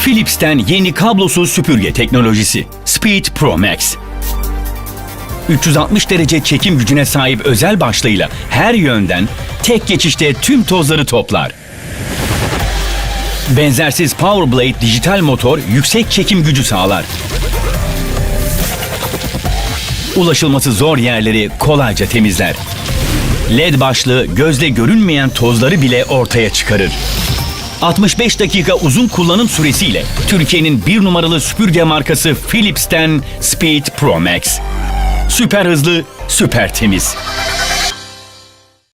Philips'ten yeni kablosuz süpürge teknolojisi Speed Pro Max. 360 derece çekim gücüne sahip özel başlığıyla her yönden tek geçişte tüm tozları toplar. Benzersiz PowerBlade dijital motor yüksek çekim gücü sağlar. Ulaşılması zor yerleri kolayca temizler. LED başlığı gözle görünmeyen tozları bile ortaya çıkarır. 65 dakika uzun kullanım süresiyle Türkiye'nin bir numaralı süpürge markası Philips'ten Speed Pro Max. Süper hızlı, süper temiz.